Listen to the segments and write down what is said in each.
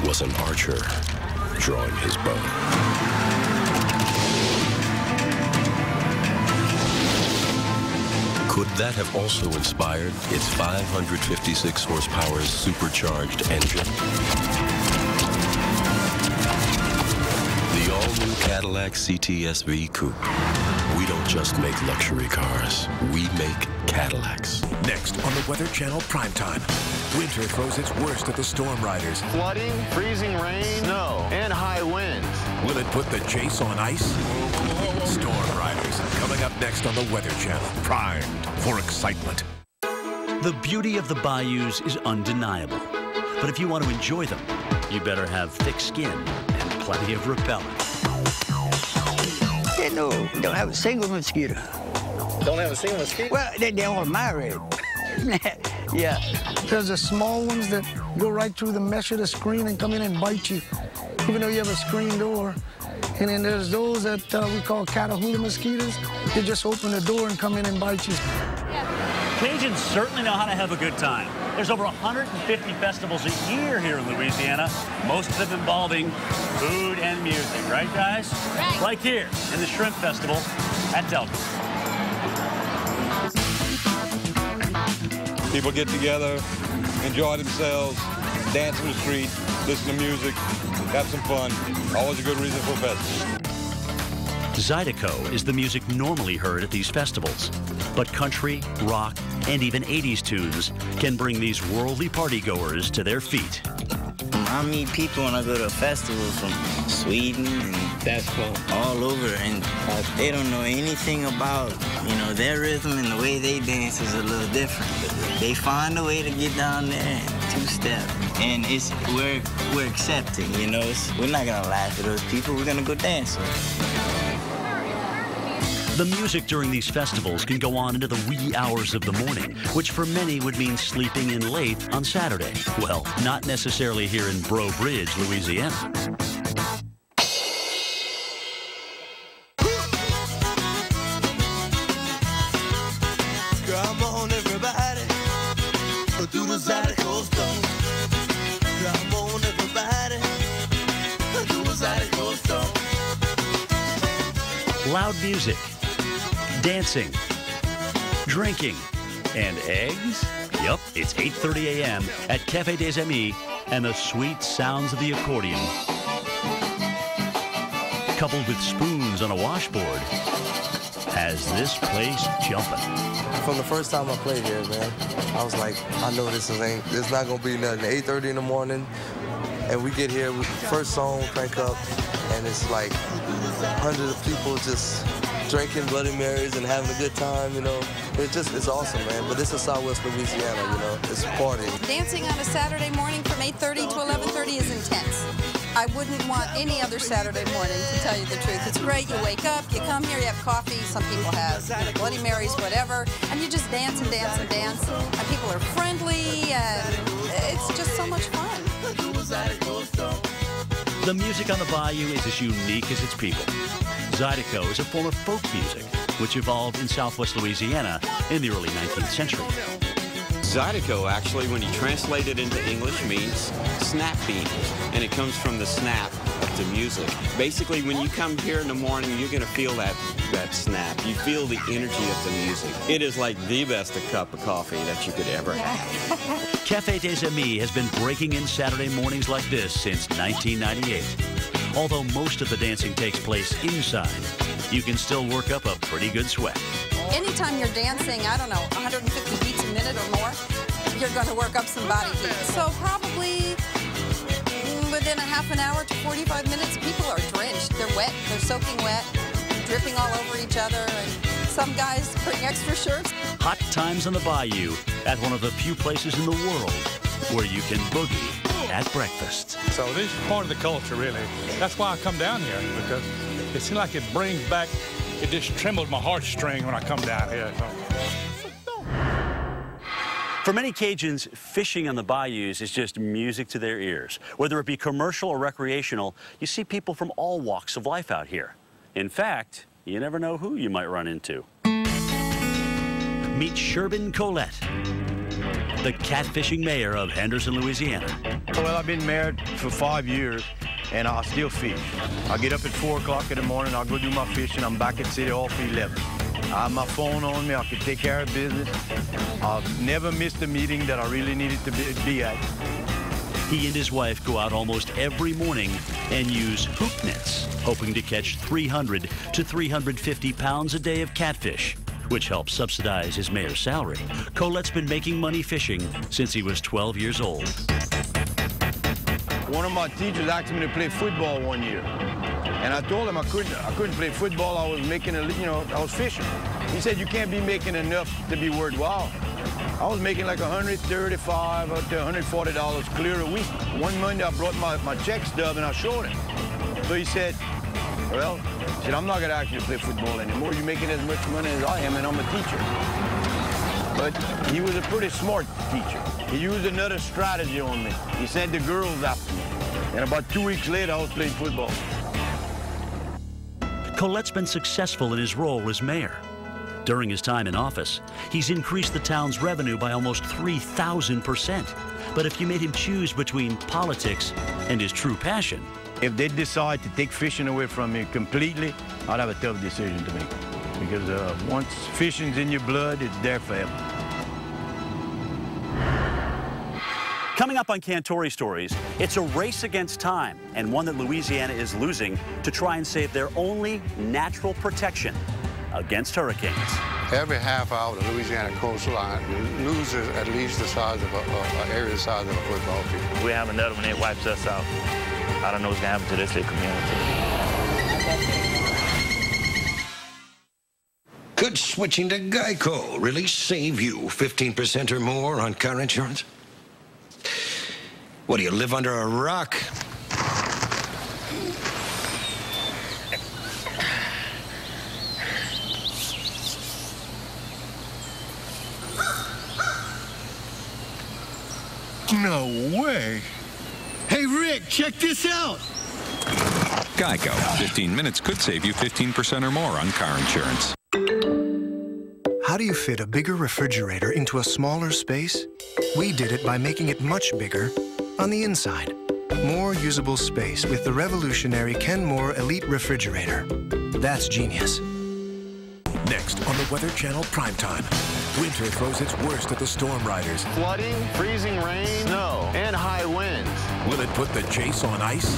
was an archer drawing his bow. Could that have also inspired its 556 horsepower supercharged engine? The all-new Cadillac CT-SV Coupe. We don't just make luxury cars, we make Cadillacs. Next on the Weather Channel Primetime, winter throws its worst at the Storm Riders. Flooding, freezing rain, snow, and high winds. Will it put the chase on ice? Storm Riders, coming up next on the Weather Channel, primed for excitement. The beauty of the bayous is undeniable. But if you want to enjoy them, you better have thick skin and plenty of repellent. Yeah, no, don't have a single mosquito. Don't have a single mosquito? Well, they all married. Yeah. There's the small ones that go right through the mesh of the screen and come in and bite you, even though you have a screen door. And then there's those that we call Catahoula mosquitoes. They just open the door and come in and bite you. Cajuns certainly know how to have a good time. There's over 150 festivals a year here in Louisiana, most of them involving food and music, right, guys? Right. Like here in the Shrimp Festival at Delta. People get together, enjoy themselves, dance in the street, listen to music, have some fun. Always a good reason for a festival. Zydeco is the music normally heard at these festivals. But country, rock, and even 80s tunes can bring these worldly partygoers to their feet. I meet people when I go to a festival from Sweden and That's cool. all over, and they don't know anything about, you know, their rhythm, and the way they dance is a little different. But they find a way to get down there and two-step. And we're accepting, you know. We're not gonna laugh at those people. We're gonna go dance with them. The music during these festivals can go on into the wee hours of the morning, which for many would mean sleeping in late on Saturday. Well, not necessarily here in Breaux Bridge, Louisiana. Come on, everybody, do the Zydeco stuff. Come on, everybody, do the Zydeco stuff. Loud music, dancing, drinking, and eggs? Yup, it's 8:30 a.m. at Café des Amis, and the sweet sounds of the accordion, coupled with spoons on a washboard, has this place jumping. From the first time I played here, man, I was like, I know this it's not gonna be nothing. 8:30 in the morning, and we get here, first song, crank up, and it's like hundreds of people just drinking Bloody Marys and having a good time, you know. It's awesome, man. But this is Southwest Louisiana, you know. It's a party. Dancing on a Saturday morning from 8:30 to 11:30 is intense. I wouldn't want any other Saturday morning, to tell you the truth. It's great. You wake up, you come here, you have coffee. Some people have Bloody Marys, whatever, and you just dance and dance and dance. And people are friendly, and it's just so much fun. The music on the bayou is as unique as its people. Zydeco is a form of folk music, which evolved in Southwest Louisiana in the early 19th century. Zydeco, actually, when you translate it into English, means snap beat, and it comes from the snap of the music. Basically, when you come here in the morning, you're going to feel that snap. You feel the energy of the music. It is like the best cup of coffee that you could ever have. Café des Amis has been breaking in Saturday mornings like this since 1998. Although most of the dancing takes place inside, you can still work up a pretty good sweat. Anytime you're dancing, I don't know, 150 beats a minute or more, you're going to work up some body heat. So probably within a half an hour to 45 minutes, people are drenched. They're wet, they're soaking wet, dripping all over each other, and some guys bring extra shirts. Hot times on the bayou at one of the few places in the world where you can boogie at breakfast. So this is part of the culture, really. That's why I come down here, because it seems like it brings back, it just trembles my heartstring when I come down here. For many Cajuns, fishing on the bayous is just music to their ears. Whether it be commercial or recreational, you see people from all walks of life out here. In fact, you never know who you might run into. Meet Sherbin Colette. the catfishing mayor of Henderson, Louisiana. Well, I've been married for 5 years, and I still fish. I get up at 4 o'clock in the morning, I'll go do my fishing, I'm back at City Hall for 11. I have my phone on me, I can take care of business. I've never missed a meeting that I really needed to be at. He and his wife go out almost every morning and use hook nets, hoping to catch 300 to 350 pounds a day of catfish, which helps subsidize his mayor's salary. Colette's been making money fishing since he was 12 years old. One of my teachers asked me to play football one year, and I told him I couldn't play football. I was making I was fishing. He said, you can't be making enough to be worthwhile. I was making like $135 to $140 clear a week. One Monday I brought my check stub and I showed him. So he said, well, I'm not gonna ask you to play football anymore. You're making as much money as I am, and I'm a teacher. But he was a pretty smart teacher. He used another strategy on me. He sent the girls after me. And about 2 weeks later, I was playing football. Colette's been successful in his role as mayor. During his time in office, he's increased the town's revenue by almost 3,000%. But if you made him choose between politics and his true passion, if they decide to take fishing away from me completely, I'd have a tough decision to make. Because once fishing's in your blood, it's there forever. Coming up on Cantore Stories, it's a race against time, and one that Louisiana is losing to try and save their only natural protection against hurricanes. Every half hour, the Louisiana coastline loses at least the size of an area the size of a football field. We have another one that wipes us out. I don't know what's going to happen to this little community. Could switching to Geico really save you 15% or more on car insurance? What, do you live under a rock? No way. Hey, Rick, check this out. Geico. 15 minutes could save you 15% or more on car insurance. How do you fit a bigger refrigerator into a smaller space? We did it by making it much bigger on the inside. More usable space with the revolutionary Kenmore Elite Refrigerator. That's genius. Next on the Weather Channel Primetime, winter throws its worst at the Storm Riders. Flooding, freezing rain, snow, and high winds. Will it put the chase on ice?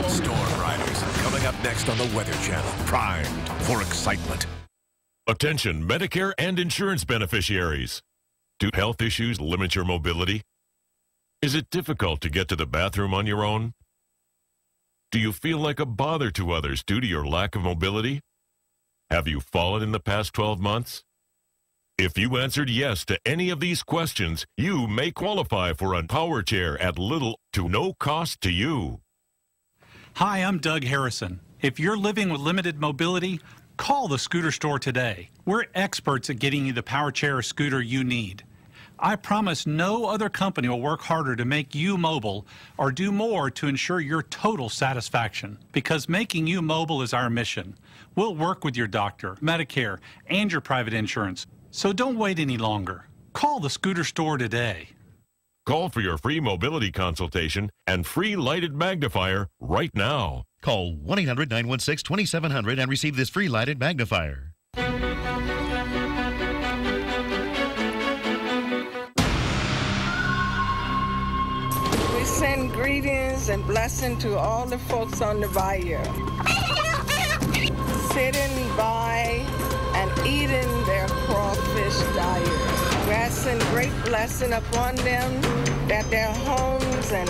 Storm Riders, coming up next on the Weather Channel, primed for excitement. Attention, Medicare and insurance beneficiaries. Do health issues limit your mobility? Is it difficult to get to the bathroom on your own? Do you feel like a bother to others due to your lack of mobility? Have you fallen in the past 12 months? If you answered yes to any of these questions, you may qualify for a power chair at little to no cost to you. Hi, I'm Doug Harrison. If you're living with limited mobility, call the Scooter Store today. We're experts at getting you the power chair or scooter you need. I promise no other company will work harder to make you mobile or do more to ensure your total satisfaction, because making you mobile is our mission. We'll work with your doctor, Medicare, and your private insurance. So don't wait any longer. Call the Scooter Store today. Call for your free mobility consultation and free lighted magnifier right now. Call 1-800-916-2700 and receive this free lighted magnifier. We send greetings and blessing to all the folks on the bayou, sitting by and eating their crawfish diet. We send great blessing upon them, that their homes and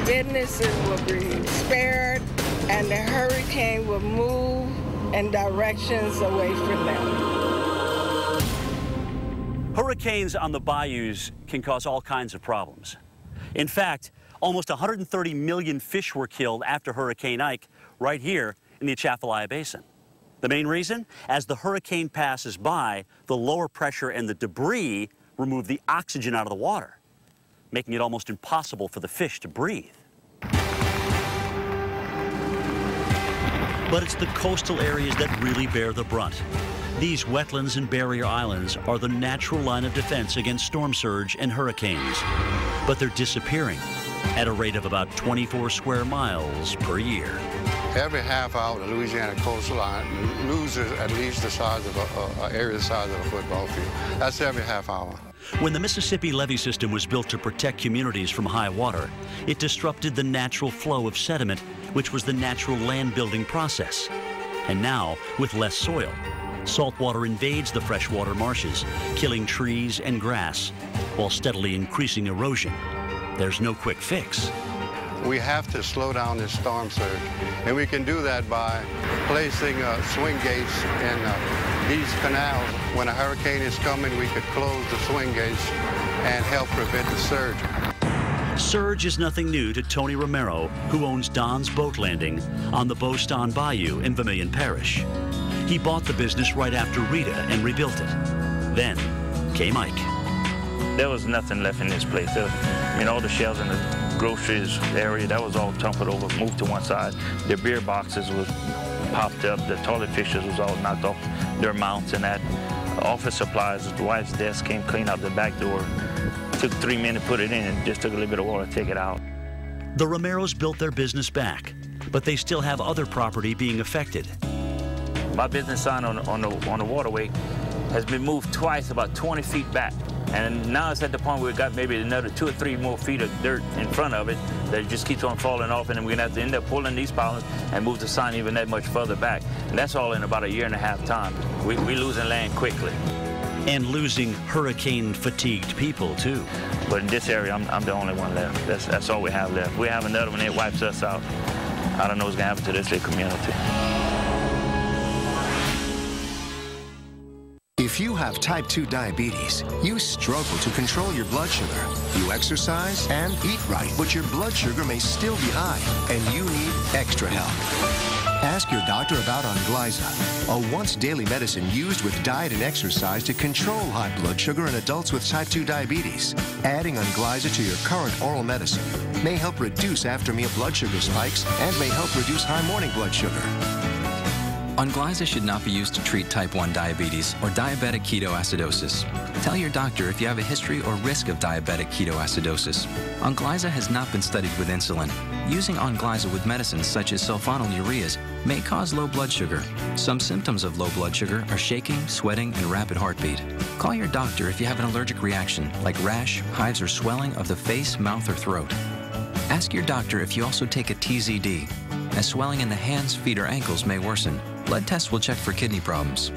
businesses will be spared and the hurricane will move in directions away from them. Hurricanes on the bayous can cause all kinds of problems. In fact, almost 130 million fish were killed after Hurricane Ike right here in the Atchafalaya Basin. The main reason? As the hurricane passes by, the lower pressure and the debris remove the oxygen out of the water, making it almost impossible for the fish to breathe. But it's the coastal areas that really bear the brunt. These wetlands and barrier islands are the natural line of defense against storm surge and hurricanes. But they're disappearing at a rate of about 24 square miles per year. Every half hour, the Louisiana coastline loses at least the size of an area the size of a football field. That's every half hour. When the Mississippi levee system was built to protect communities from high water, it disrupted the natural flow of sediment, which was the natural land building process. And now, with less soil, saltwater invades the freshwater marshes, killing trees and grass, while steadily increasing erosion. There's no quick fix. We have to slow down this storm surge, and we can do that by placing swing gates in these canals. When a hurricane is coming, we could close the swing gates and help prevent the surge. Surge is nothing new to Tony Romero, who owns Don's Boat Landing on the Boston Bayou in Vermilion Parish. He bought the business right after Rita and rebuilt it. Then came Ike. There was nothing left in this place. I mean, all the shelves in the groceries area, that was all tumbled over, moved to one side. Their beer boxes was popped up. The toilet fixtures was all knocked off their mounts and that. Office supplies, the wife's desk came clean out the back door. Took 3 minutes to put it in and just took a little bit of water to take it out. The Romeros built their business back, but they still have other property being affected. My business sign on the waterway has been moved twice, about 20 feet back. And now it's at the point where we've got maybe another 2 or 3 more feet of dirt in front of it that just keeps on falling off, and then we're gonna have to end up pulling these pilings and move the sign even that much further back. And that's all in about a 1.5 years time. We're losing land quickly. And losing hurricane-fatigued people, too. But in this area, I'm the only one left. That's all we have left. We have another one that wipes us out. I don't know what's gonna happen to this big community. If you have type 2 diabetes, you struggle to control your blood sugar. You exercise and eat right, but your blood sugar may still be high, and you need extra help. Ask your doctor about Onglyza, a once-daily medicine used with diet and exercise to control high blood sugar in adults with type 2 diabetes. Adding Onglyza to your current oral medicine may help reduce after-meal blood sugar spikes and may help reduce high morning blood sugar. Onglyza should not be used to treat type 1 diabetes or diabetic ketoacidosis. Tell your doctor if you have a history or risk of diabetic ketoacidosis. Onglyza has not been studied with insulin. Using Onglyza with medicines such as sulfonylureas may cause low blood sugar. Some symptoms of low blood sugar are shaking, sweating, and rapid heartbeat. Call your doctor if you have an allergic reaction like rash, hives, or swelling of the face, mouth, or throat. Ask your doctor if you also take a TZD, as swelling in the hands, feet, or ankles may worsen. Blood tests will check for kidney problems.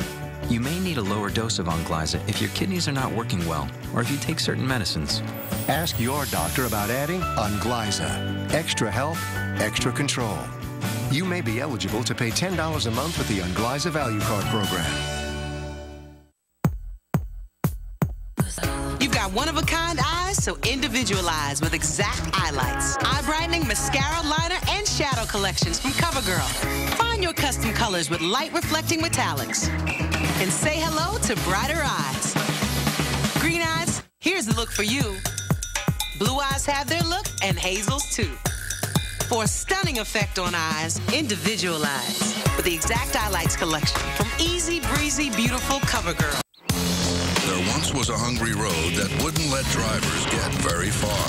You may need a lower dose of Onglyza if your kidneys are not working well or if you take certain medicines. Ask your doctor about adding Onglyza. Extra help, extra control. You may be eligible to pay $10 a month with the Onglyza Value Card program. You've got one-of-a-kind eyes, so individualize with Exact Eyelights. Eye brightening, mascara, liner, and shadow collections from CoverGirl. Find your custom colors with light-reflecting metallics. And say hello to brighter eyes. Green eyes, here's the look for you. Blue eyes have their look, and hazels too. For a stunning effect on eyes, individualize with the Exact Eyelights collection from Easy Breezy Beautiful CoverGirl. There once was a hungry road that wouldn't let drivers get very far.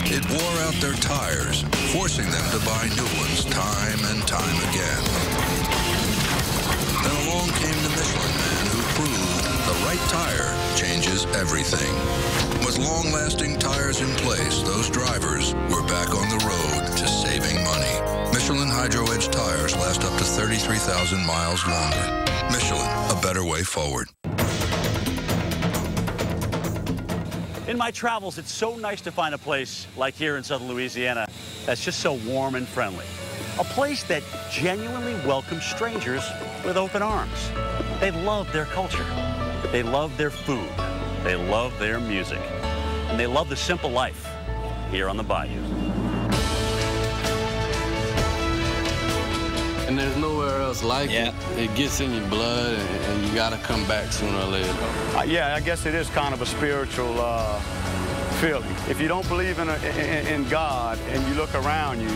It wore out their tires, forcing them to buy new ones time and time again. Then along came the Michelin Man who proved the right tire changes everything. With long-lasting tires in place, those drivers were back on the road to saving money. Michelin Hydro Edge tires last up to 33,000 miles longer. Michelin, a better way forward. In my travels, it's so nice to find a place like here in southern Louisiana that's just so warm and friendly. A place that genuinely welcomes strangers with open arms. They love their culture. They love their food. They love their music. And they love the simple life here on the Bayou. And there's nowhere else like it. It gets in your blood, and you got to come back sooner or later. Yeah, I guess it is kind of a spiritual feeling. If you don't believe in God and you look around you,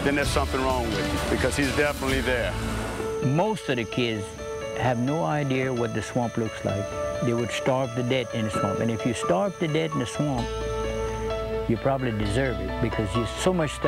then there's something wrong with you, because he's definitely there. Most of the kids have no idea what the swamp looks like. They would starve to death in the swamp. And if you starve to death in the swamp, you probably deserve it because there's so much stuff